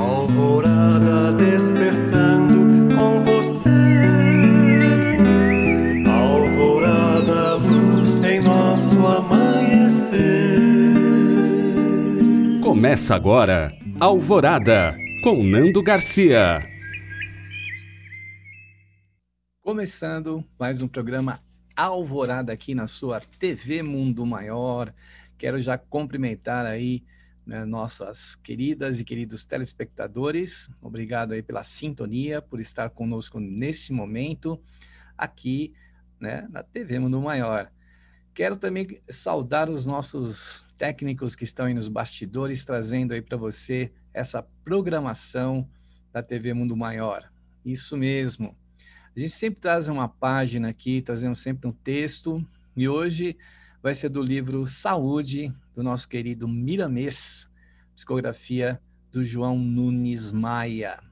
Alvorada despertando com você. Alvorada, luz em nosso amanhecer. Começa agora, Alvorada, com Nando Garcia. Começando mais um programa Alvorada aqui na sua TV Mundo Maior. Quero já cumprimentar aí, né, nossas queridas e queridos telespectadores. Obrigado aí pela sintonia, por estar conosco nesse momento aqui, né, na TV Mundo Maior. Quero também saudar os nossos técnicos que estão aí nos bastidores, trazendo aí para você essa programação da TV Mundo Maior. Isso mesmo. A gente sempre traz uma página aqui, trazemos sempre um texto, e hoje vai ser do livro Saúde, do nosso querido Miramês, psicografia do João Nunes Maia.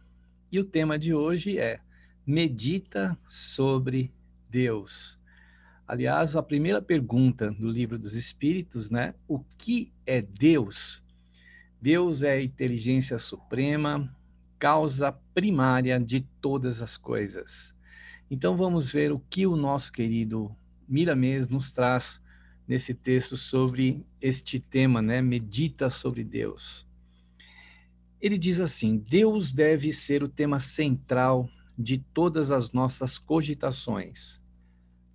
E o tema de hoje é Medita sobre Deus. Aliás, a primeira pergunta do Livro dos Espíritos, né? O que é Deus? Deus é a inteligência suprema, causa primária de todas as coisas. Então vamos ver o que o nosso querido Miramês nos traz nesse texto sobre este tema, né? Medita sobre Deus. Ele diz assim: Deus deve ser o tema central de todas as nossas cogitações.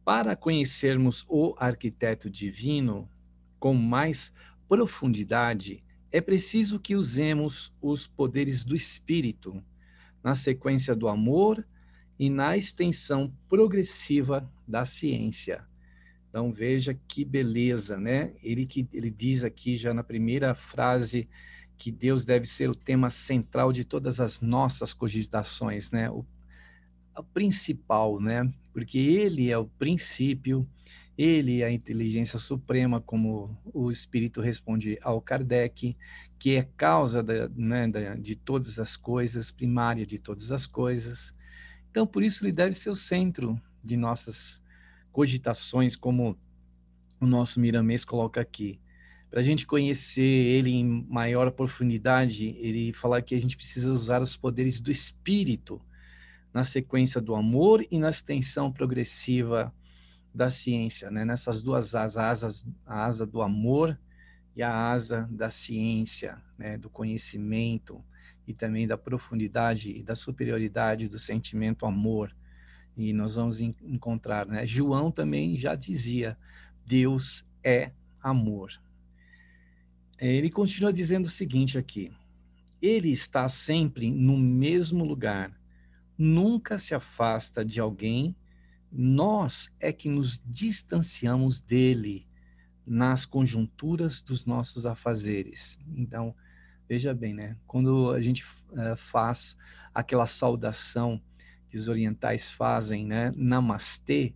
Para conhecermos o arquiteto divino com mais profundidade, é preciso que usemos os poderes do espírito, na sequência do amor e na extensão progressiva da ciência. Então veja que beleza, né? Ele diz aqui já na primeira frase que Deus deve ser o tema central de todas as nossas cogitações, né? O principal, né? Porque ele é o princípio, ele é a inteligência suprema, como o Espírito responde ao Kardec, que é causa de todas as coisas, primária de todas as coisas. Então, por isso, ele deve ser o centro de nossas cogitações, como o nosso Miramês coloca aqui. Para a gente conhecer ele em maior profundidade, ele fala que a gente precisa usar os poderes do Espírito, na sequência do amor e na extensão progressiva da ciência, né? Nessas duas asas, a asa do amor e a asa da ciência, né? Do conhecimento e também da profundidade e da superioridade do sentimento amor. E nós vamos encontrar, né? João também já dizia, Deus é amor. Ele continua dizendo o seguinte aqui: ele está sempre no mesmo lugar, nunca se afasta de alguém, nós é que nos distanciamos dele nas conjunturas dos nossos afazeres. Então, veja bem, né? Quando a gente faz aquela saudação que os orientais fazem, né? Namastê,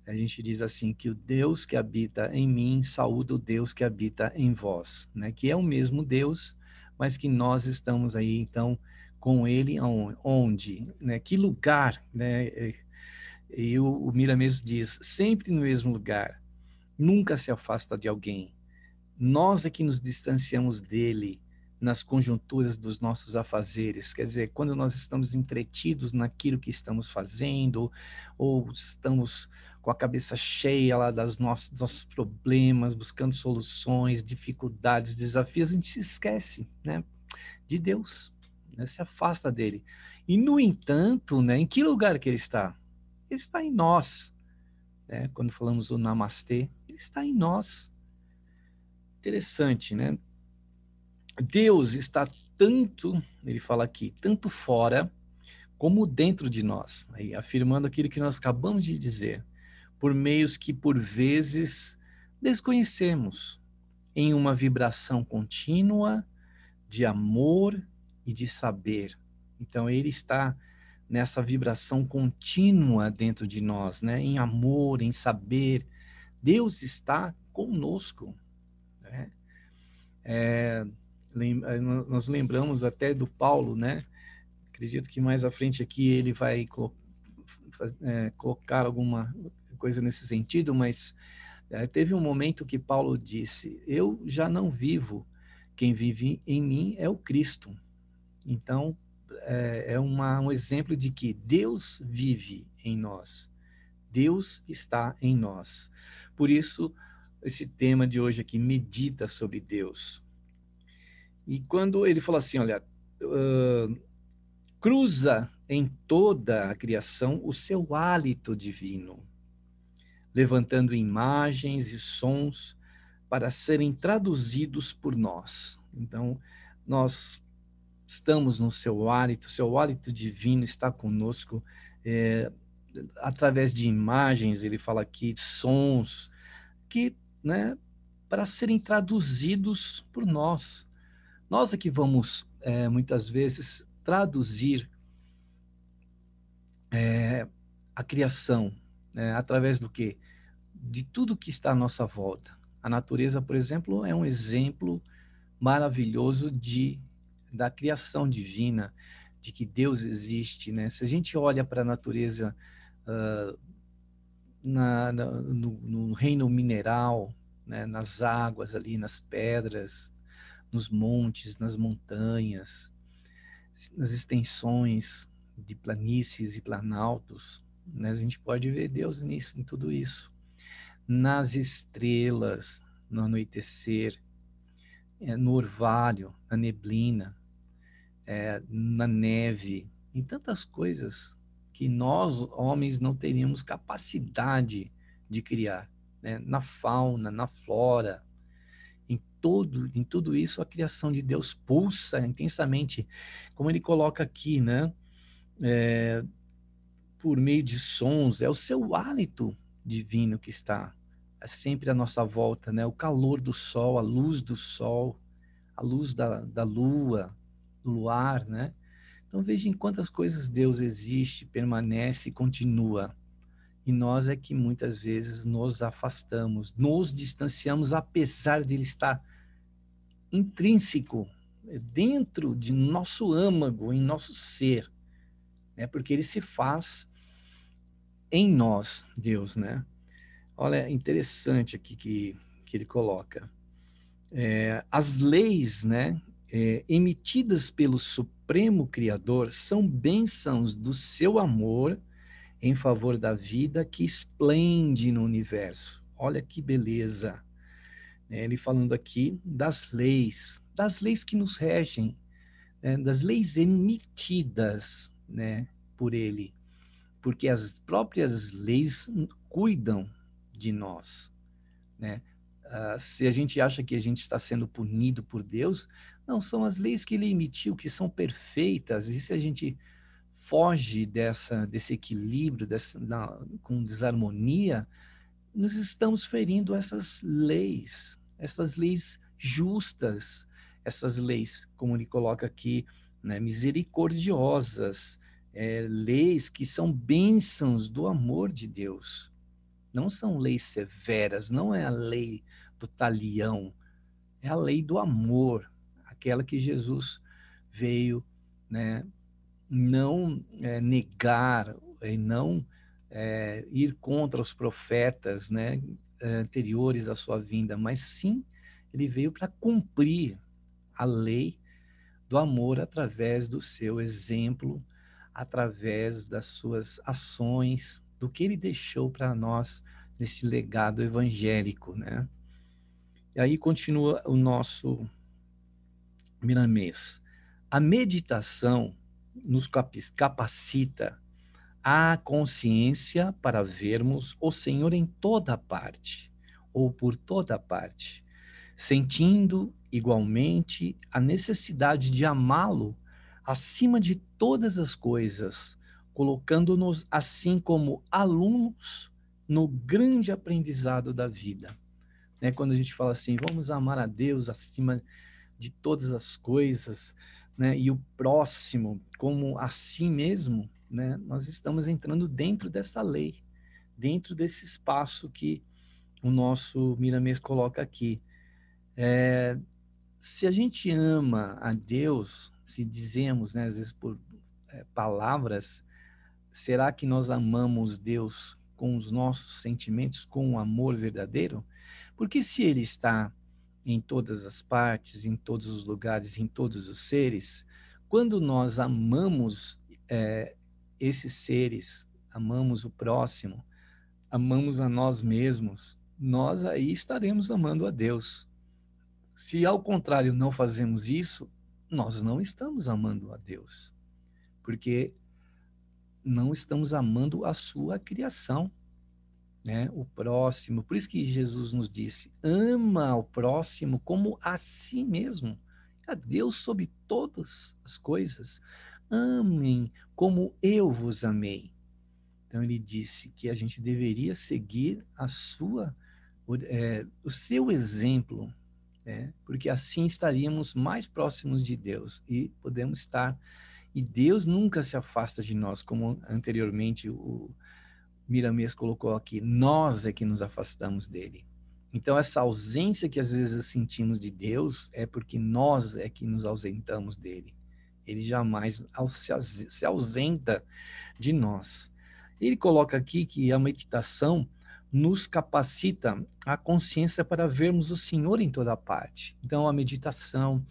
a gente diz assim, que o Deus que habita em mim saúda o Deus que habita em vós, né? Que é o mesmo Deus, mas que nós estamos aí, então, com ele onde, né? Que lugar, né? E o Miramês diz, sempre no mesmo lugar, nunca se afasta de alguém. Nós é que nos distanciamos dele nas conjunturas dos nossos afazeres, quer dizer, quando nós estamos entretidos naquilo que estamos fazendo, ou estamos com a cabeça cheia lá dos nossos problemas, buscando soluções, dificuldades, desafios, a gente se esquece, né, de Deus, né, se afasta dele. E, no entanto, né, em que lugar que ele está? Ele está em nós, né? Quando falamos do Namastê, ele está em nós. Interessante, né? Deus está tanto, ele fala aqui, tanto fora como dentro de nós, aí, afirmando aquilo que nós acabamos de dizer, por meios que por vezes desconhecemos, em uma vibração contínua de amor e de saber. Então ele está nessa vibração contínua dentro de nós, né? Em amor, em saber. Deus está conosco, né? Nós lembramos até do Paulo, né? Acredito que mais à frente aqui ele vai colocar alguma coisa nesse sentido, mas teve um momento que Paulo disse, eu já não vivo, quem vive em mim é o Cristo. Então, um exemplo de que Deus vive em nós. Deus está em nós. Por isso, esse tema de hoje aqui, medita sobre Deus. E quando ele fala assim, olha, cruza em toda a criação o seu hálito divino, levantando imagens e sons para serem traduzidos por nós. Então, nós estamos no seu hálito divino está conosco, através de imagens, ele fala aqui, sons, que, né, para serem traduzidos por nós. Nós é que vamos, muitas vezes, traduzir a criação, né, através do quê? De tudo que está à nossa volta. A natureza, por exemplo, é um exemplo maravilhoso da criação divina, de que Deus existe, né? Se a gente olha para a natureza no reino mineral, né? Nas águas ali, nas pedras, nos montes, nas montanhas, nas extensões de planícies e planaltos, né? A gente pode ver Deus nisso, em tudo isso. Nas estrelas, no anoitecer, no orvalho, na neblina, na neve, em tantas coisas que nós, homens, não teríamos capacidade de criar, né? Na fauna, na flora, em tudo isso a criação de Deus pulsa intensamente, como ele coloca aqui, né? Por meio de sons, é o seu hálito divino que está sempre à nossa volta, né? O calor do sol, a luz do sol, a luz da lua, do luar, né? Então veja em quantas coisas Deus existe, permanece e continua. E nós é que muitas vezes nos afastamos, nos distanciamos, apesar de Ele estar intrínseco, dentro de nosso âmago, em nosso ser, né? Porque Ele se faz em nós, Deus, né? Olha, interessante aqui que ele coloca. As leis, né, emitidas pelo Supremo Criador são bênçãos do seu amor em favor da vida que esplende no universo. Olha que beleza. Ele falando aqui das leis que nos regem, né, das leis emitidas, né, por ele, porque as próprias leis cuidam de nós, né? Se a gente acha que a gente está sendo punido por Deus, não, são as leis que ele emitiu, que são perfeitas, e se a gente foge desse equilíbrio, com desarmonia, nós estamos ferindo essas leis justas, essas leis, como ele coloca aqui, né, misericordiosas, leis que são bênçãos do amor de Deus. Não são leis severas, não é a lei do talião, é a lei do amor, aquela que Jesus veio, né, não negar e não ir contra os profetas, né, anteriores à sua vinda, mas sim ele veio para cumprir a lei do amor através do seu exemplo, através das suas ações, do que ele deixou para nós nesse legado evangélico, né? E aí continua o nosso Miramês. A meditação nos capacita à consciência para vermos o Senhor em toda parte, ou por toda parte, sentindo igualmente a necessidade de amá-lo acima de todas as coisas, colocando-nos assim como alunos no grande aprendizado da vida. Né? Quando a gente fala assim, vamos amar a Deus acima de todas as coisas, né? E o próximo como a si mesmo, né? Nós estamos entrando dentro dessa lei, dentro desse espaço que o nosso Miramês coloca aqui. Se a gente ama a Deus, se dizemos, né, às vezes por palavras, será que nós amamos Deus com os nossos sentimentos, com o amor verdadeiro? Porque se Ele está em todas as partes, em todos os lugares, em todos os seres, quando nós amamos esses seres, amamos o próximo, amamos a nós mesmos, nós aí estaremos amando a Deus. Se ao contrário não fazemos isso, nós não estamos amando a Deus, porque não estamos amando a sua criação, né? O próximo. Por isso que Jesus nos disse: ama o próximo como a si mesmo. A Deus sobre todas as coisas. Amem como eu vos amei. Então ele disse que a gente deveria seguir o seu exemplo, né? Porque assim estaríamos mais próximos de Deus e podemos estar. E Deus nunca se afasta de nós, como anteriormente o Miramês colocou aqui. Nós é que nos afastamos dele. Então essa ausência que às vezes sentimos de Deus é porque nós é que nos ausentamos dele. Ele jamais se ausenta de nós. Ele coloca aqui que a meditação nos capacita a consciência para vermos o Senhor em toda parte. Então, a meditação,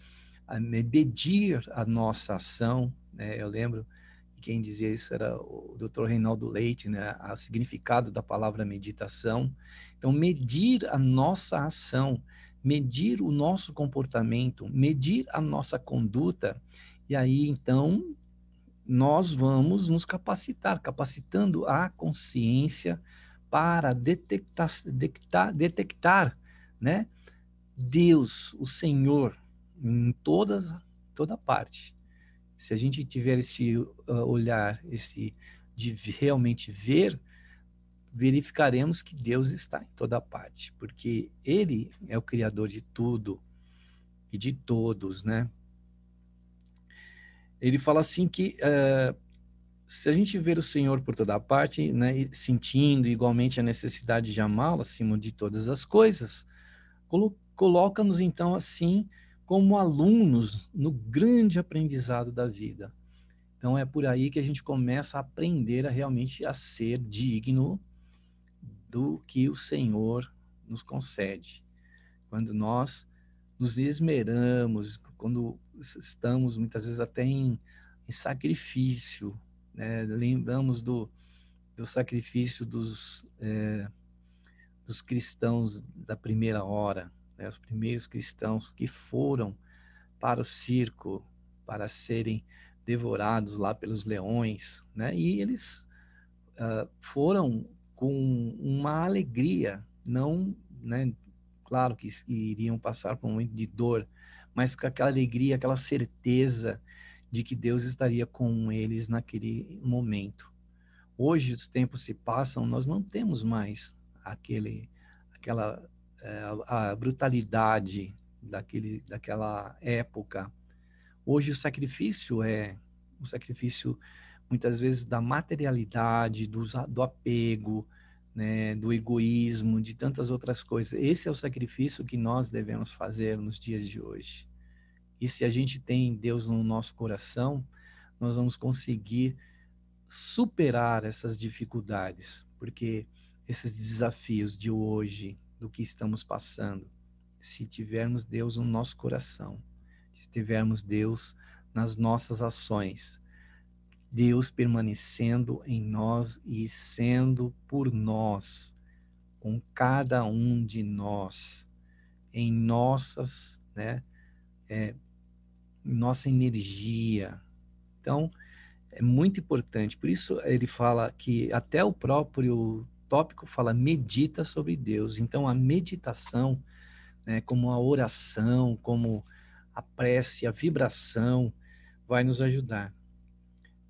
a medir a nossa ação, né? Eu lembro que quem dizia isso era o Dr. Reinaldo Leite, né? O significado da palavra meditação. Então, medir a nossa ação, medir o nosso comportamento, medir a nossa conduta, e aí, então, nós vamos nos capacitar, capacitando a consciência para detectar, né, Deus, o Senhor, em toda parte. Se a gente tiver esse olhar, esse de realmente ver, verificaremos que Deus está em toda parte, porque Ele é o Criador de tudo e de todos, né? Ele fala assim que se a gente ver o Senhor por toda parte, né, sentindo igualmente a necessidade de amá-lo acima de todas as coisas, coloca-nos então assim como alunos no grande aprendizado da vida. Então é por aí que a gente começa a aprender a realmente a ser digno do que o Senhor nos concede. Quando nós nos esmeramos, quando estamos muitas vezes até em sacrifício, né? Lembramos do sacrifício dos cristãos da primeira hora, né? Os primeiros cristãos que foram para o circo para serem devorados lá pelos leões, né? E eles foram com uma alegria, não, né? Claro que iriam passar por um momento de dor, mas com aquela alegria, aquela certeza de que Deus estaria com eles naquele momento. Hoje os tempos se passam, nós não temos mais aquela a brutalidade daquela época. Hoje o sacrifício muitas vezes da materialidade, do apego, né, do egoísmo, de tantas outras coisas. Esse é o sacrifício que nós devemos fazer nos dias de hoje. E se a gente tem Deus no nosso coração, nós vamos conseguir superar essas dificuldades, porque esses desafios de hoje, do que estamos passando, se tivermos Deus no nosso coração, se tivermos Deus nas nossas ações, Deus permanecendo em nós e sendo por nós, com cada um de nós, em nossas, né, nossa energia. Então, é muito importante. Por isso ele fala que até o próprio tópico fala medita sobre Deus. Então, a meditação, né, como a oração, como a prece, a vibração, vai nos ajudar.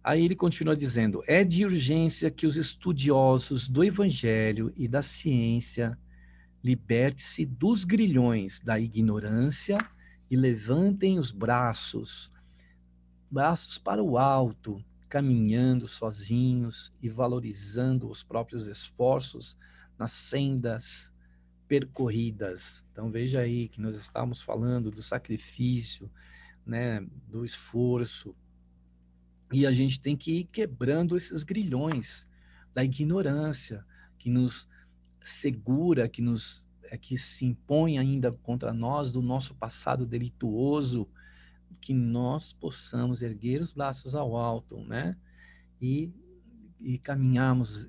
Aí ele continua dizendo: é de urgência que os estudiosos do Evangelho e da ciência liberte-se dos grilhões da ignorância e levantem os braços para o alto, caminhando sozinhos e valorizando os próprios esforços nas sendas percorridas. Então veja aí que nós estamos falando do sacrifício, né, do esforço, e a gente tem que ir quebrando esses grilhões da ignorância que nos segura, que se impõe ainda contra nós, do nosso passado delituoso, que nós possamos erguer os braços ao alto, né? E, e caminharmos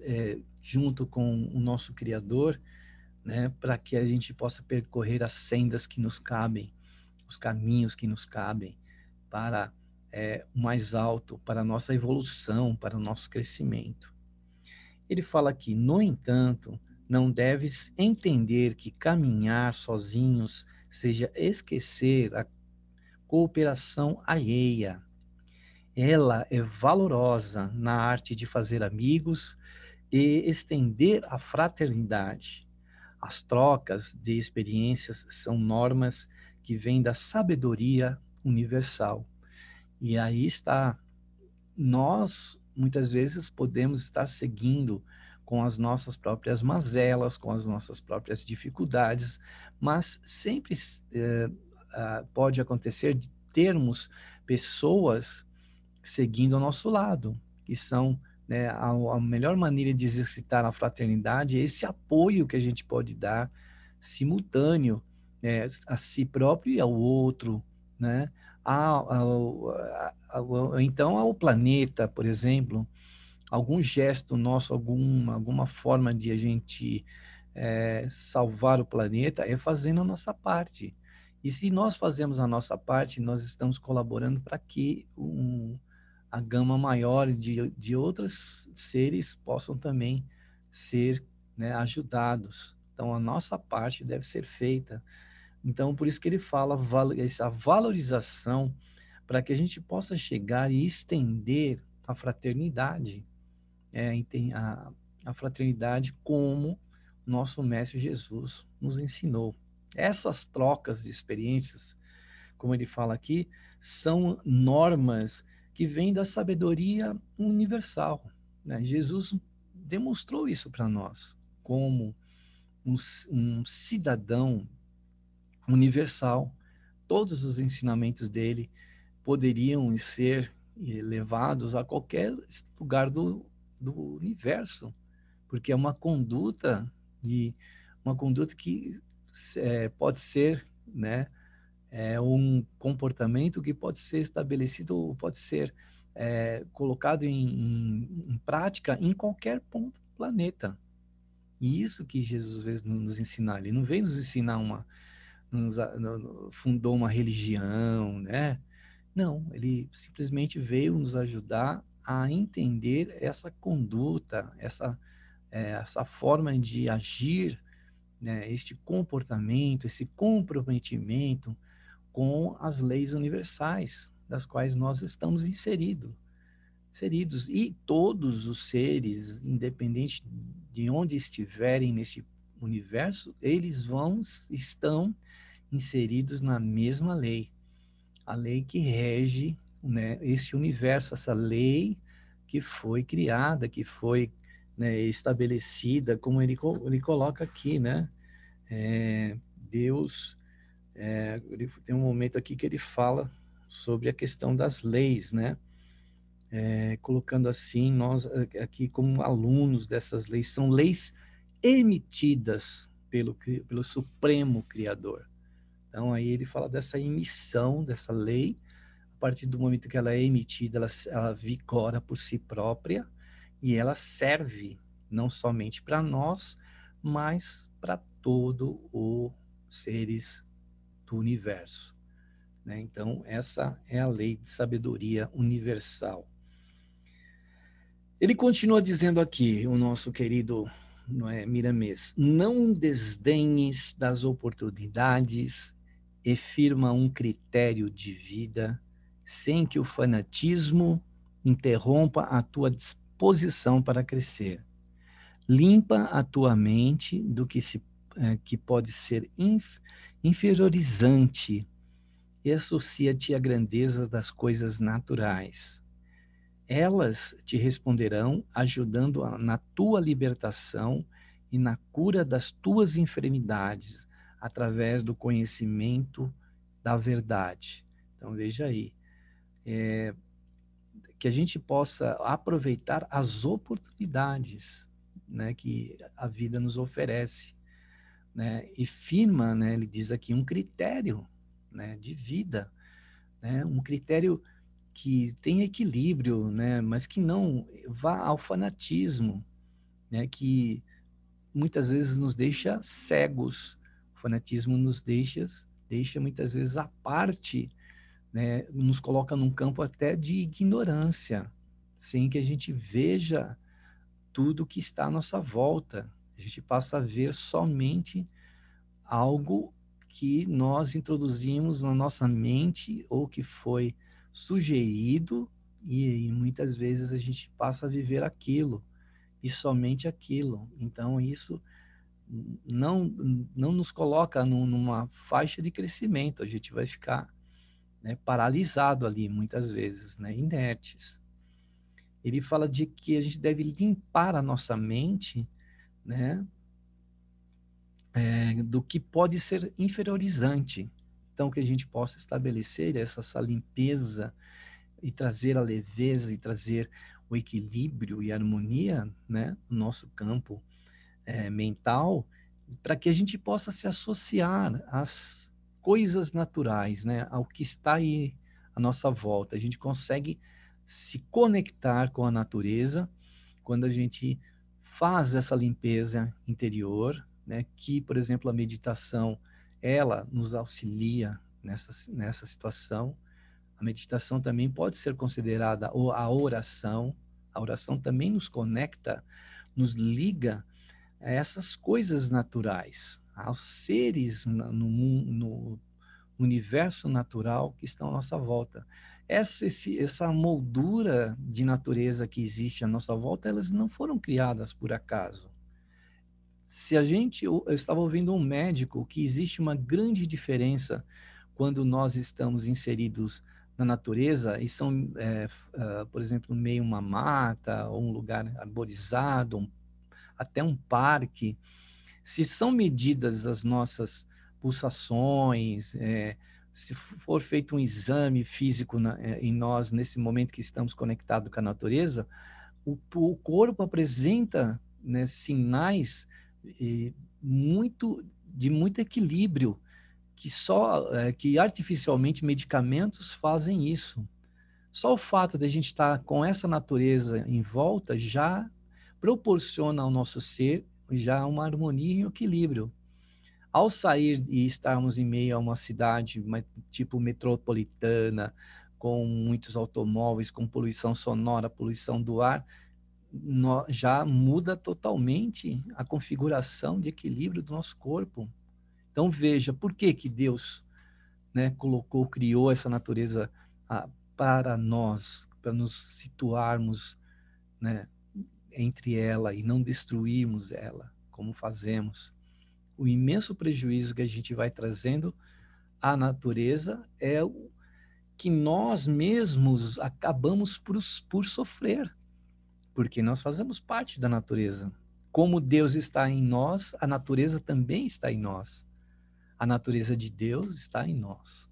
junto com o nosso Criador, né? Para que a gente possa percorrer as sendas que nos cabem, os caminhos que nos cabem para o mais alto, para a nossa evolução, para o nosso crescimento. Ele fala aqui, no entanto, não deves entender que caminhar sozinhos seja esquecer a cooperação alheia. Ela é valorosa na arte de fazer amigos e estender a fraternidade. As trocas de experiências são normas que vêm da sabedoria universal. E aí está, nós muitas vezes podemos estar seguindo com as nossas próprias mazelas, com as nossas próprias dificuldades, mas sempre pode acontecer de termos pessoas seguindo ao nosso lado, que são, né, a melhor maneira de exercitar a fraternidade é esse apoio que a gente pode dar simultâneo, né, a si próprio e ao outro, né? Então ao planeta, por exemplo, algum gesto nosso, alguma forma de a gente salvar o planeta é fazendo a nossa parte. E se nós fazemos a nossa parte, nós estamos colaborando para que a gama maior de outros seres possam também ser, né, ajudados. Então, a nossa parte deve ser feita. Então, por isso que ele fala essa valorização para que a gente possa chegar e estender a fraternidade, a fraternidade como nosso Mestre Jesus nos ensinou. Essas trocas de experiências, como ele fala aqui, são normas que vêm da sabedoria universal, né? Jesus demonstrou isso para nós como um cidadão universal. Todos os ensinamentos dele poderiam ser levados a qualquer lugar do universo, porque é uma conduta que pode ser, né, um comportamento que pode ser estabelecido ou pode ser colocado em prática em qualquer ponto do planeta. E isso que Jesus veio nos ensinar. Ele não veio nos ensinar fundou uma religião, né? Não, ele simplesmente veio nos ajudar a entender essa conduta, essa forma de agir, né? Este comportamento, esse comprometimento com as leis universais, das quais nós estamos inseridos. E todos os seres, independente de onde estiverem nesse universo, estão inseridos na mesma lei. A lei que rege, né, esse universo, essa lei que foi criada, que foi, né, estabelecida, como ele coloca aqui, né? Deus, ele tem um momento aqui que ele fala sobre a questão das leis, né? Colocando assim, nós aqui como alunos dessas leis, são leis emitidas pelo Supremo Criador. Então aí ele fala dessa emissão dessa lei, a partir do momento que ela é emitida, ela vigora por si própria e ela serve não somente para nós, mas para todo os seres do universo, né? Então essa é a lei de sabedoria universal. Ele continua dizendo aqui, o nosso querido, não é, Miramês, não desdenhes das oportunidades e firma um critério de vida sem que o fanatismo interrompa a tua disposição para crescer. Limpa a tua mente do que pode ser inferiorizante e associa-te à grandeza das coisas naturais. Elas te responderão ajudando na tua libertação e na cura das tuas enfermidades através do conhecimento da verdade. Então veja aí, que a gente possa aproveitar as oportunidades, né, que a vida nos oferece, né, e firma, né, ele diz aqui, um critério, né, de vida, né? Um critério que tem equilíbrio, né? Mas que não vá ao fanatismo, né? Que muitas vezes nos deixa cegos. O fanatismo nos deixa muitas vezes à parte, né? Nos coloca num campo até de ignorância, sem que a gente veja tudo que está à nossa volta. A gente passa a ver somente algo que nós introduzimos na nossa mente ou que foi sugerido e muitas vezes a gente passa a viver aquilo e somente aquilo. Então isso não não nos coloca numa faixa de crescimento. A gente vai ficar, né, paralisado ali muitas vezes, né, inertes. Ele fala de que a gente deve limpar a nossa mente, né, do que pode ser inferiorizante. Então, que a gente possa estabelecer essa limpeza e trazer a leveza e trazer o equilíbrio e harmonia, né, no nosso campo mental, para que a gente possa se associar às coisas naturais, né, ao que está aí à nossa volta. A gente consegue se conectar com a natureza quando a gente faz essa limpeza interior, né, que, por exemplo, a meditação, ela nos auxilia nessa situação. A meditação também pode ser considerada ou a oração. A oração também nos conecta, nos liga a essas coisas naturais, aos seres no universo natural que estão à nossa volta. Essa moldura de natureza que existe à nossa volta, elas não foram criadas por acaso. Se a gente, eu estava ouvindo um médico que existe uma grande diferença quando nós estamos inseridos na natureza e são, por exemplo, no meio de uma mata ou um lugar arborizado, até um parque, se são medidas as nossas pulsações, se for feito um exame físico em nós nesse momento que estamos conectados com a natureza, o corpo apresenta, né, sinais de muito equilíbrio, que artificialmente medicamentos fazem isso. Só o fato de a gente estar com essa natureza em volta já proporciona ao nosso ser já uma harmonia e um equilíbrio. Ao sair e estarmos em meio a uma cidade tipo metropolitana, com muitos automóveis, com poluição sonora, poluição do ar, já muda totalmente a configuração de equilíbrio do nosso corpo. Então veja, por que que Deus, né, criou essa natureza para nós, para nos situarmos, né, entre ela e não destruirmos ela, como fazemos. O imenso prejuízo que a gente vai trazendo à natureza é o que nós mesmos acabamos por sofrer, porque nós fazemos parte da natureza. Como Deus está em nós, a natureza também está em nós. A natureza de Deus está em nós.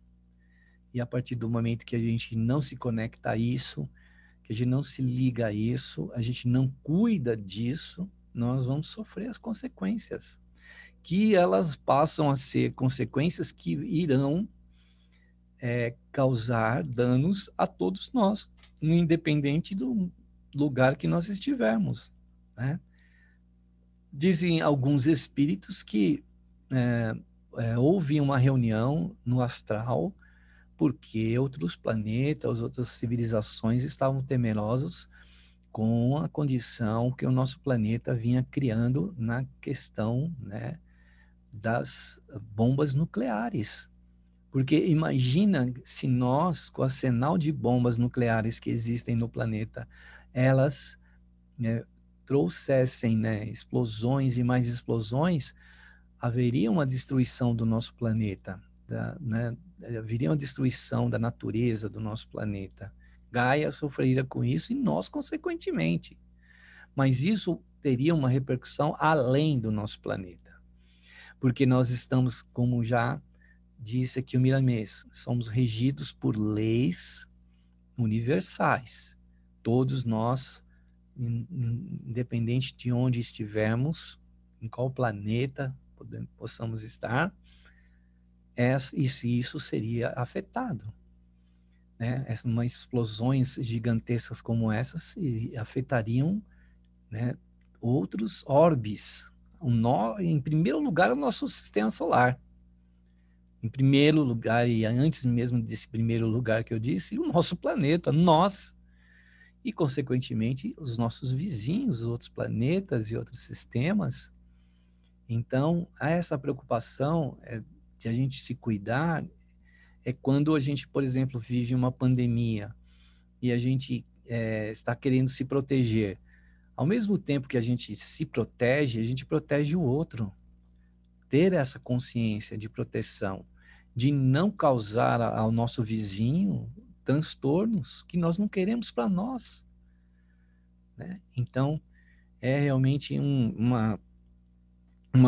E a partir do momento que a gente não se conecta a isso, que a gente não se liga a isso, a gente não cuida disso, nós vamos sofrer as consequências. Que elas passam a ser consequências que irão causar danos a todos nós, independente do lugar que nós estivermos, né? Dizem alguns espíritos que houve uma reunião no astral porque outros planetas, outras civilizações estavam temerosos com a condição que o nosso planeta vinha criando na questão, né, das bombas nucleares. Porque imagina se nós, com o arsenal de bombas nucleares que existem no planeta, elas, né, trouxessem, né, explosões e mais explosões, haveria uma destruição do nosso planeta, né, haveria uma destruição da natureza do nosso planeta. Gaia sofreria com isso e nós, consequentemente. Mas isso teria uma repercussão além do nosso planeta. Porque nós estamos, como já disse aqui o Miramês, somos regidos por leis universais. Todos nós, independente de onde estivermos, em qual planeta possamos estar, isso seria afetado. né, umas explosões gigantescas como essas e afetariam, né, outros orbes. Em primeiro lugar, o nosso sistema solar. Em primeiro lugar, e antes mesmo desse primeiro lugar que eu disse, o nosso planeta, nós, e consequentemente os nossos vizinhos, outros planetas e outros sistemas. Então, há essa preocupação de a gente se cuidar quando a gente, por exemplo, vive uma pandemia e a gente está querendo se proteger. Ao mesmo tempo que a gente se protege, a gente protege o outro. Ter essa consciência de proteção, de não causar ao nosso vizinho transtornos que nós não queremos para nós, né? Então, é realmente uma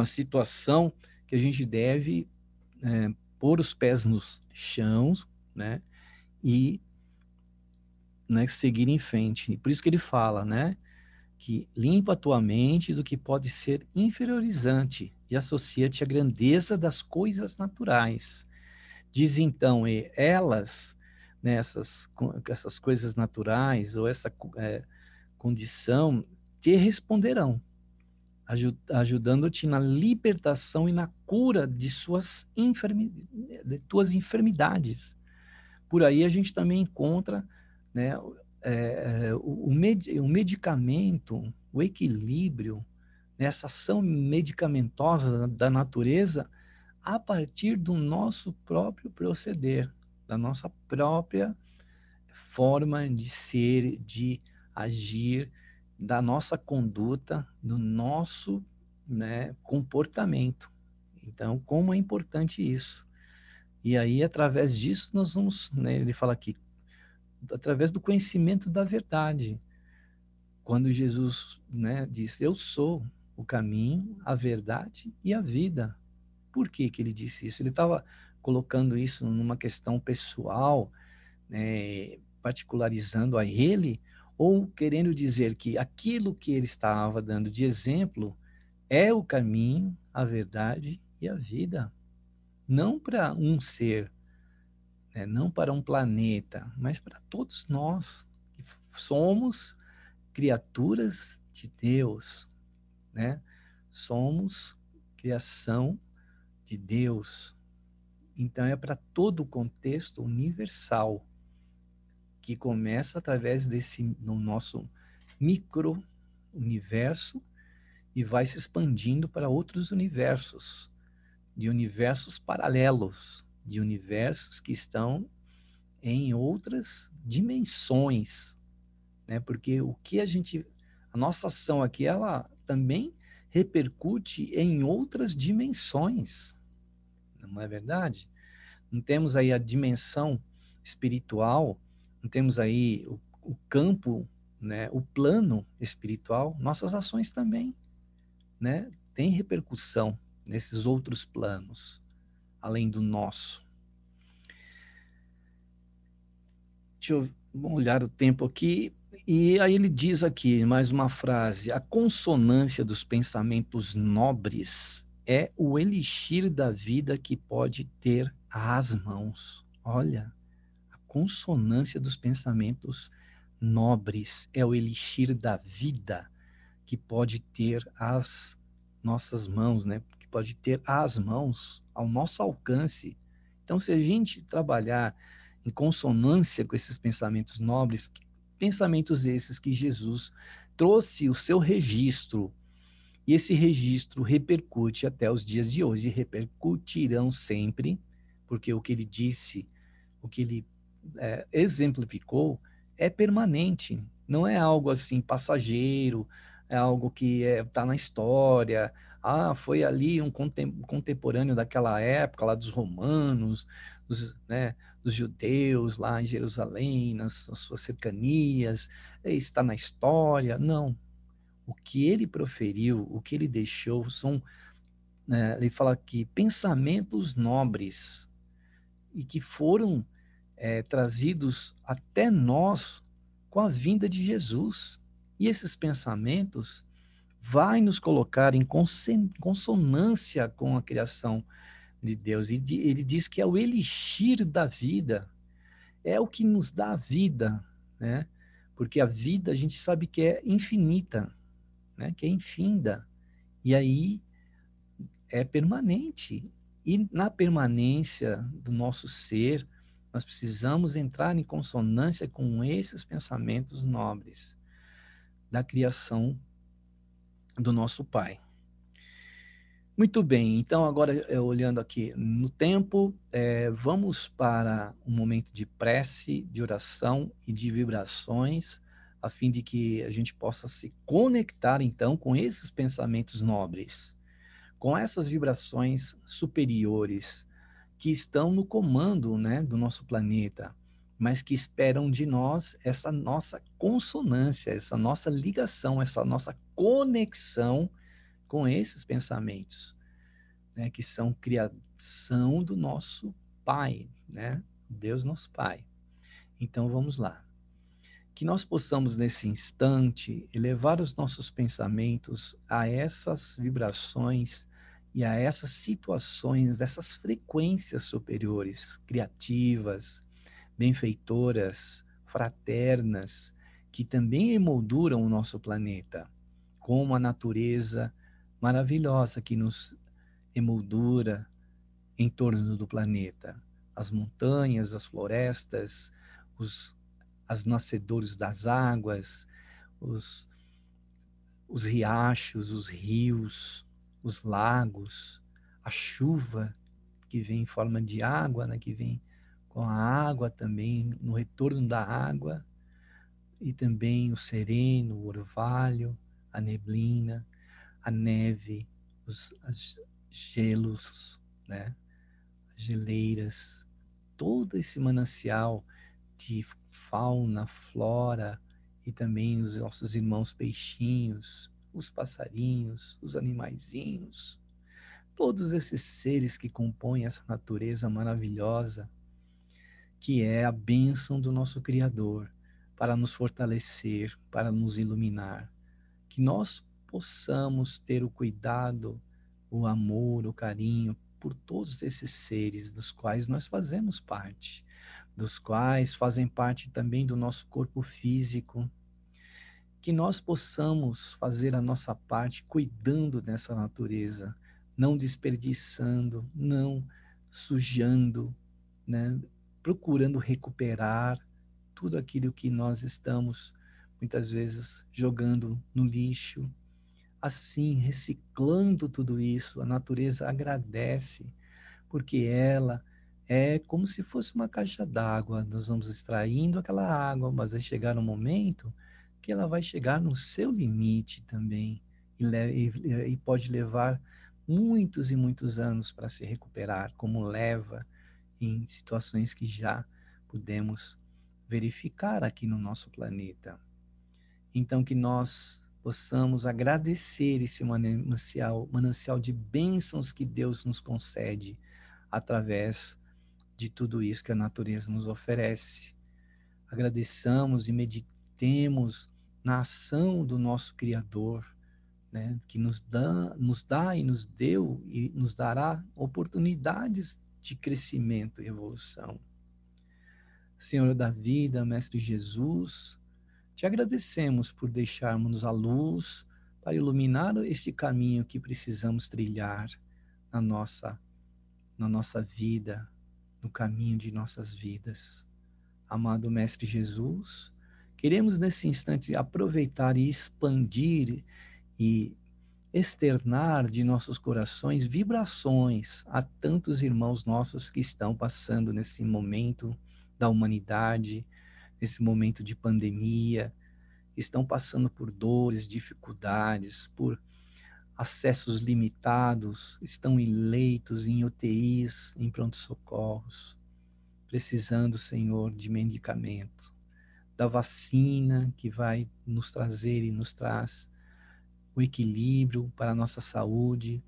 situação que a gente deve pôr os pés no chão, né? E, né, seguir em frente. E por isso que ele fala, né? Que limpa a tua mente do que pode ser inferiorizante e associa-te à grandeza das coisas naturais. Diz então, elas, né, essas coisas naturais ou essa condição te responderão, ajudando-te na libertação e na cura de de tuas enfermidades. Por aí a gente também encontra, né, o medicamento, o equilíbrio, essa ação medicamentosa da natureza a partir do nosso próprio proceder, da nossa própria forma de ser, de agir, da nossa conduta, do nosso, né, comportamento. Então, como é importante isso. E aí, através disso, nós vamos, né, ele fala aqui, através do conhecimento da verdade. Quando Jesus, né, diz, eu sou o caminho, a verdade e a vida. Por que que ele disse isso? Ele estava colocando isso numa questão pessoal, né, particularizando a ele, ou querendo dizer que aquilo que ele estava dando de exemplo é o caminho, a verdade e a vida. Não para um ser, né, não para um planeta, mas para todos nós, que somos criaturas de Deus, né? Somos criação de Deus. Então é para todo o contexto universal, que começa através no nosso micro-universo e vai se expandindo para outros universos, de universos paralelos, de universos que estão em outras dimensões, né? Porque a nossa ação aqui, ela também repercute em outras dimensões, não é verdade? Não temos aí a dimensão espiritual, não temos aí o campo, né, o plano espiritual, nossas ações também, né, têm repercussão nesses outros planos, além do nosso. Vamos olhar o tempo aqui, e aí ele diz aqui, mais uma frase, a consonância dos pensamentos nobres é o elixir da vida que pode ter às mãos. Olha, a consonância dos pensamentos nobres é o elixir da vida que pode ter às nossas mãos, né? Que pode ter às mãos, ao nosso alcance. Então, se a gente trabalhar em consonância com esses pensamentos nobres, pensamentos esses que Jesus trouxe o seu registro, e esse registro repercute até os dias de hoje, repercutirão sempre, porque o que ele disse, o que ele exemplificou, é permanente, não é algo assim passageiro, é algo que está na história. Ah, foi ali um contemporâneo daquela época, lá dos romanos, né, dos judeus lá em Jerusalém, nas suas cercanias, está na história. Não. O que ele proferiu, o que ele deixou, ele fala aqui, pensamentos nobres, e que foram trazidos até nós com a vinda de Jesus. E esses pensamentos vai nos colocar em consonância com a criação de Deus. E ele diz que é o elixir da vida, é o que nos dá a vida, né? Porque a vida a gente sabe que é infinita, né? Que é infinda. E aí é permanente. E na permanência do nosso ser, nós precisamos entrar em consonância com esses pensamentos nobres da criação do nosso Pai. Muito bem, então agora olhando aqui no tempo, vamos para um momento de prece, de oração e de vibrações, a fim de que a gente possa se conectar então com esses pensamentos nobres, com essas vibrações superiores que estão no comando, né, do nosso planeta, mas que esperam de nós essa nossa consonância, essa nossa ligação, essa nossa conexão com esses pensamentos, né, que são criação do nosso Pai, né? Deus nosso Pai. Então vamos lá. Que nós possamos nesse instante elevar os nossos pensamentos a essas vibrações e a essas situações, dessas frequências superiores, criativas, benfeitoras, fraternas, que também emolduram o nosso planeta, como a natureza maravilhosa que nos emoldura em torno do planeta. As montanhas, as florestas, as nascedouros das águas, os, os riachos, os rios, os lagos, a chuva que vem em forma de água, né, que vem com a água também, no retorno da água, e também o sereno, o orvalho, a neblina, a neve, os gelos, né? As geleiras, todo esse manancial de fauna, flora e também os nossos irmãos peixinhos, os passarinhos, os animaizinhos, todos esses seres que compõem essa natureza maravilhosa, que é a bênção do nosso Criador para nos fortalecer, para nos iluminar, que nós possamos ter o cuidado, o amor, o carinho por todos esses seres dos quais nós fazemos parte, dos quais fazem parte também do nosso corpo físico, que nós possamos fazer a nossa parte cuidando dessa natureza, não desperdiçando, não sujando, né? Procurando recuperar tudo aquilo que nós estamos muitas vezes jogando no lixo. Assim, reciclando tudo isso, a natureza agradece, porque ela é como se fosse uma caixa d'água. Nós vamos extraindo aquela água, mas vai chegar um momento que ela vai chegar no seu limite também, e pode levar muitos e muitos anos para se recuperar, como leva em situações que já pudemos verificar aqui no nosso planeta. Então, que nós possamos agradecer esse manancial de bênçãos que Deus nos concede através de tudo isso que a natureza nos oferece. Agradeçamos e meditemos na ação do nosso Criador, né, que nos dá e nos deu e nos dará oportunidades de crescimento e evolução. Senhor da vida, Mestre Jesus, te agradecemos por deixarmos a luz para iluminar este caminho que precisamos trilhar na nossa vida, no caminho de nossas vidas. Amado Mestre Jesus, queremos nesse instante aproveitar e expandir e externar de nossos corações vibrações a tantos irmãos nossos que estão passando nesse momento da humanidade, nesse momento de pandemia, estão passando por dores, dificuldades, por acessos limitados, estão em leitos, em UTIs, em pronto-socorros, precisando, Senhor, de medicamento, da vacina que vai nos trazer e nos traz o equilíbrio para a nossa saúde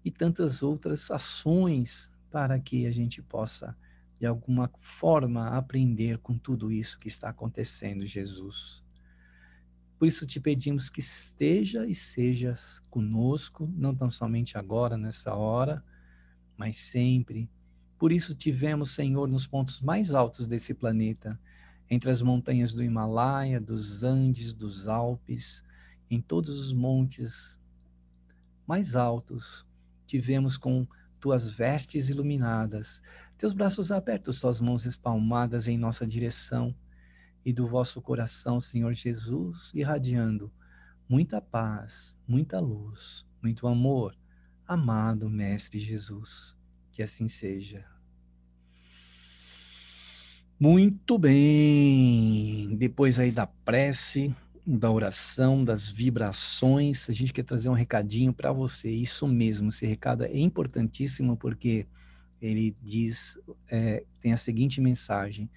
e tantas outras ações para que a gente possa, de alguma forma, aprender com tudo isso que está acontecendo, Jesus. Por isso te pedimos que esteja e sejas conosco, não tão somente agora, nessa hora, mas sempre, Por isso tivemos, Senhor, nos pontos mais altos desse planeta, entre as montanhas do Himalaia, dos Andes, dos Alpes, em todos os montes mais altos, tivemos com tuas vestes iluminadas, teus braços abertos, tuas mãos espalmadas em nossa direção, e do vosso coração, Senhor Jesus, irradiando muita paz, muita luz, muito amor, amado Mestre Jesus. Que assim seja. Muito bem. Depois aí da prece, da oração, das vibrações, a gente quer trazer um recadinho para você. Isso mesmo, esse recado é importantíssimo porque ele diz, tem a seguinte mensagem: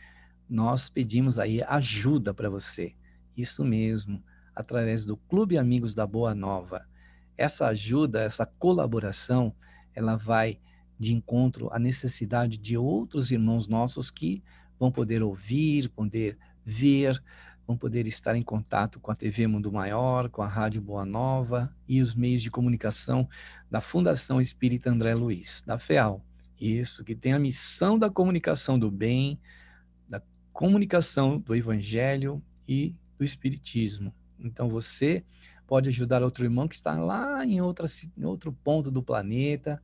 nós pedimos aí ajuda para você. Isso mesmo, através do Clube Amigos da Boa Nova. Essa ajuda, essa colaboração, ela vai de encontro à necessidade de outros irmãos nossos que vão poder ouvir, poder ver, vão poder estar em contato com a TV Mundo Maior, com a Rádio Boa Nova e os meios de comunicação da Fundação Espírita André Luiz, da FEAL. Isso, que tem a missão da comunicação do bem, da comunicação do Evangelho e do Espiritismo. Então você pode ajudar outro irmão que está lá em outro ponto do planeta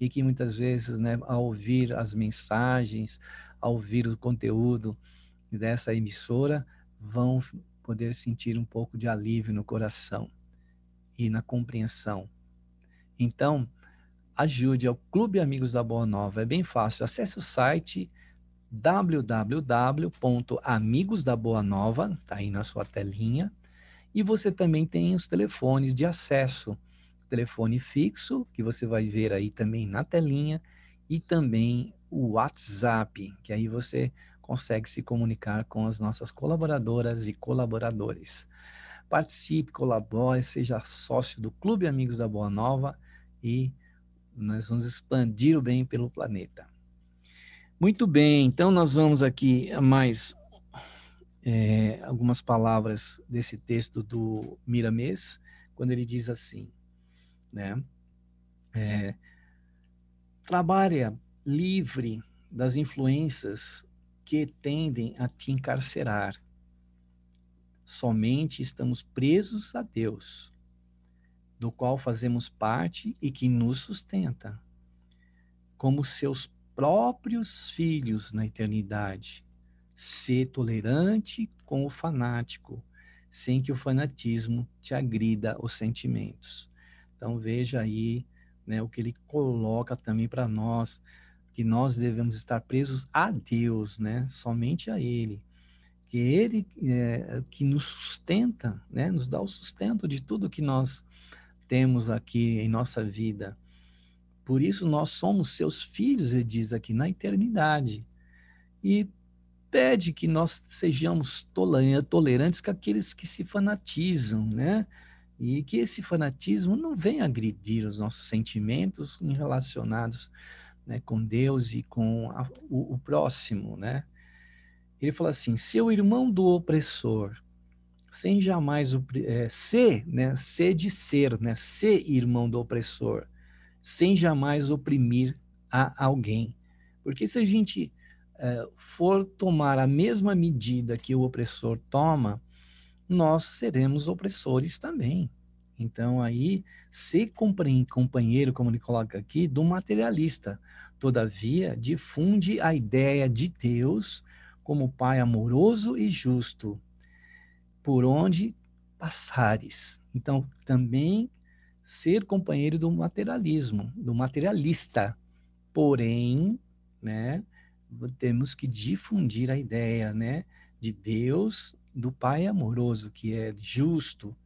e que muitas vezes, né, ao ouvir as mensagens, ao ouvir o conteúdo dessa emissora, vão poder sentir um pouco de alívio no coração e na compreensão. Então, ajude ao Clube Amigos da Boa Nova. É bem fácil. Acesse o site www.amigosdaboanova, está aí na sua telinha, e você também tem os telefones de acesso, telefone fixo, que você vai ver aí também na telinha, e também o WhatsApp, que aí você consegue se comunicar com as nossas colaboradoras e colaboradores. Participe, colabore, seja sócio do Clube Amigos da Boa Nova e nós vamos expandir o bem pelo planeta. Muito bem, então nós vamos aqui a mais algumas palavras desse texto do Miramês, quando ele diz assim, né? Trabalha livre das influências que tendem a te encarcerar. Somente estamos presos a Deus, do qual fazemos parte e que nos sustenta, como seus próprios filhos na eternidade. Ser tolerante com o fanático, sem que o fanatismo te agrida os sentimentos. Então veja aí, né, o que ele coloca também para nós, que nós devemos estar presos a Deus, né, somente a Ele. Que Ele que nos sustenta, né, nos dá o sustento de tudo que nós temos aqui em nossa vida. Por isso nós somos seus filhos, ele diz aqui, na eternidade. E pede que nós sejamos tolerantes com aqueles que se fanatizam, né? E que esse fanatismo não venha agredir os nossos sentimentos relacionados, né, com Deus e com o próximo, né? Ele fala assim: seu irmão do opressor, sem jamais ser, né, ser irmão do opressor, sem jamais oprimir a alguém. Porque se a gente for tomar a mesma medida que o opressor toma, nós seremos opressores também. Então aí, ser companheiro, como ele coloca aqui, do materialista, todavia, difunde a ideia de Deus como Pai amoroso e justo, por onde passares. Então, também ser companheiro do materialismo, do materialista. Porém, né, temos que difundir a ideia, né, de Deus, do Pai amoroso, que é justo,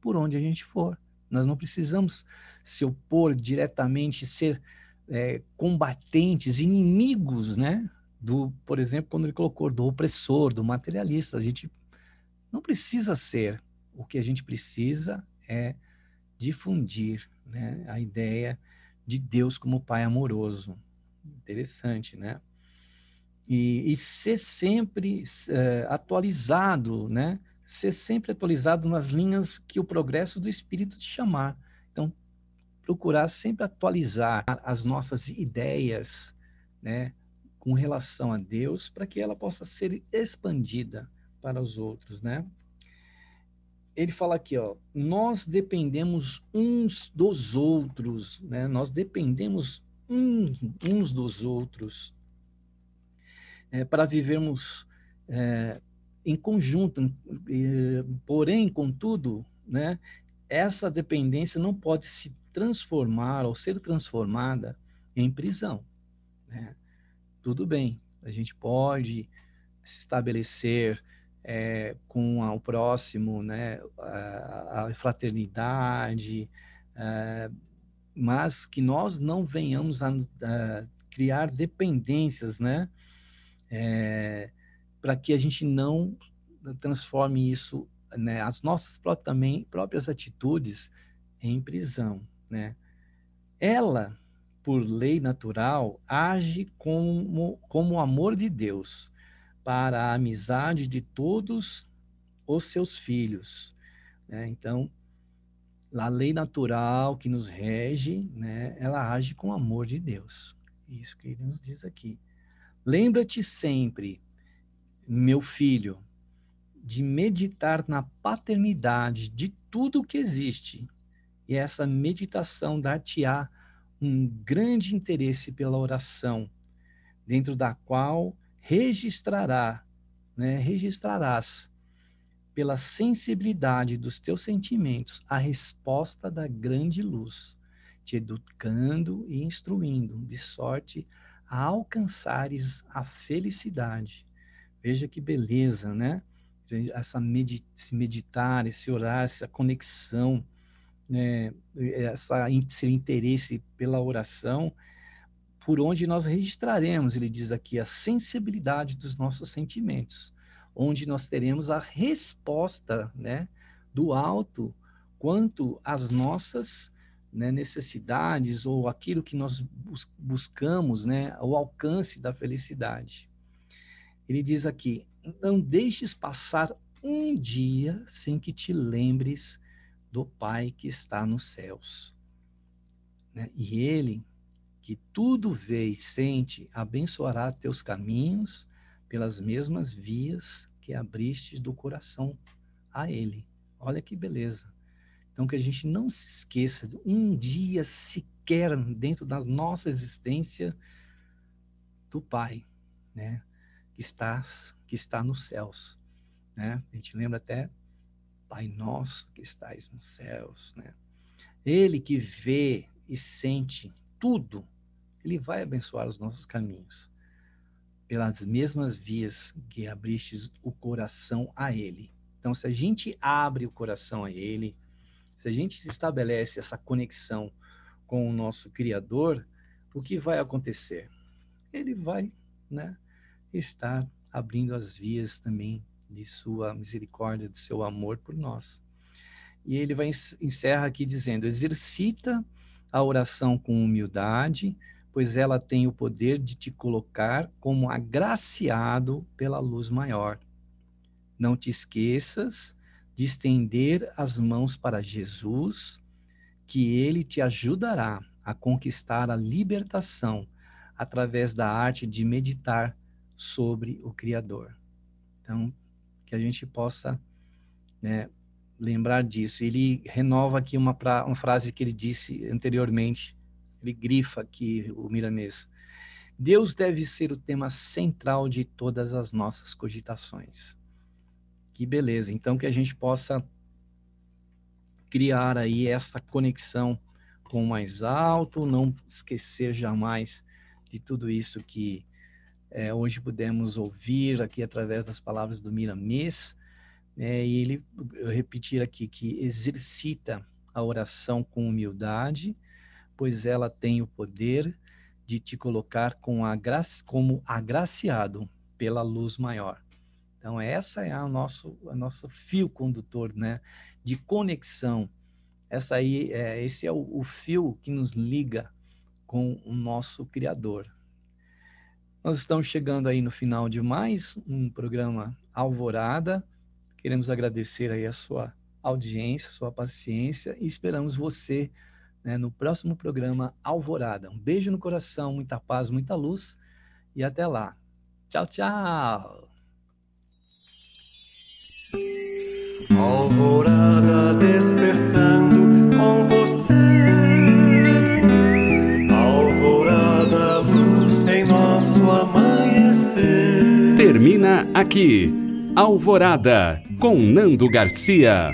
por onde a gente for. Nós não precisamos se opor diretamente, ser combatentes, inimigos, né, por exemplo, quando ele colocou do opressor, do materialista. A gente não precisa ser. O que a gente precisa é difundir, né, a ideia de Deus como Pai amoroso. Interessante, né? E ser sempre atualizado, né? Ser sempre atualizado nas linhas que o progresso do Espírito te chamar. Então, procurar sempre atualizar as nossas ideias, né, com relação a Deus, para que ela possa ser expandida para os outros, né? Ele fala aqui, ó, nós dependemos uns dos outros, né? Nós dependemos uns dos outros, para vivermos em conjunto, porém, contudo, né, essa dependência não pode se transformar ou ser transformada em prisão, né? Tudo bem, a gente pode se estabelecer com o próximo, né, a fraternidade, mas que nós não venhamos a criar dependências, né, para que a gente não transforme isso, né, as nossas também próprias atitudes em prisão, né? Ela, por lei natural, age como o amor de Deus para a amizade de todos os seus filhos, né? Então, a lei natural que nos rege, né, ela age com o amor de Deus. Isso que ele nos diz aqui. Lembra-te sempre, meu filho, de meditar na paternidade de tudo que existe. E essa meditação dar-te-á um grande interesse pela oração, dentro da qual registrarás pela sensibilidade dos teus sentimentos a resposta da grande luz, te educando e instruindo, de sorte a alcançares a felicidade. Veja que beleza, né? Se meditar, esse orar, essa conexão, né? Esse interesse pela oração, por onde nós registraremos, ele diz aqui, a sensibilidade dos nossos sentimentos, onde nós teremos a resposta, né, do alto quanto às nossas, né, necessidades ou aquilo que nós buscamos, né, o alcance da felicidade. Ele diz aqui, não deixes passar um dia sem que te lembres do Pai que está nos céus, né? E ele, que tudo vê e sente, abençoará teus caminhos pelas mesmas vias que abristes do coração a Ele. Olha que beleza. Então, que a gente não se esqueça de um dia sequer dentro da nossa existência do Pai, né? Que está nos céus, né? A gente lembra até Pai nosso que estais nos céus, né? Ele que vê e sente tudo, ele vai abençoar os nossos caminhos pelas mesmas vias que abristes o coração a Ele. Então, se a gente abre o coração a Ele, se a gente estabelece essa conexão com o nosso Criador, o que vai acontecer? Ele vai, né, estar abrindo as vias também de sua misericórdia, de seu amor por nós. E ele encerra aqui dizendo, exercita a oração com humildade, pois ela tem o poder de te colocar como agraciado pela luz maior. Não te esqueças de estender as mãos para Jesus, que ele te ajudará a conquistar a libertação através da arte de meditar sobre o Criador. Então, que a gente possa, né, lembrar disso. Ele renova aqui uma frase que ele disse anteriormente, ele grifa aqui o Miramês. Deus deve ser o tema central de todas as nossas cogitações. Que beleza. Então, que a gente possa criar aí essa conexão com o mais alto, não esquecer jamais de tudo isso que hoje pudemos ouvir aqui através das palavras do Miramês, e ele repetir aqui que exercita a oração com humildade, pois ela tem o poder de te colocar como agraciado pela luz maior. Então, essa é a nosso fio condutor, né, de conexão. Esse é o fio que nos liga com o nosso Criador. Nós estamos chegando aí no final de mais um programa Alvorada. Queremos agradecer aí a sua audiência, a sua paciência e esperamos você, né, no próximo programa Alvorada. Um beijo no coração, muita paz, muita luz e até lá. Tchau, tchau! Alvorada despertando com você. Alvorada, luz em nosso amanhecer. Termina aqui, Alvorada, com Nando Garcia.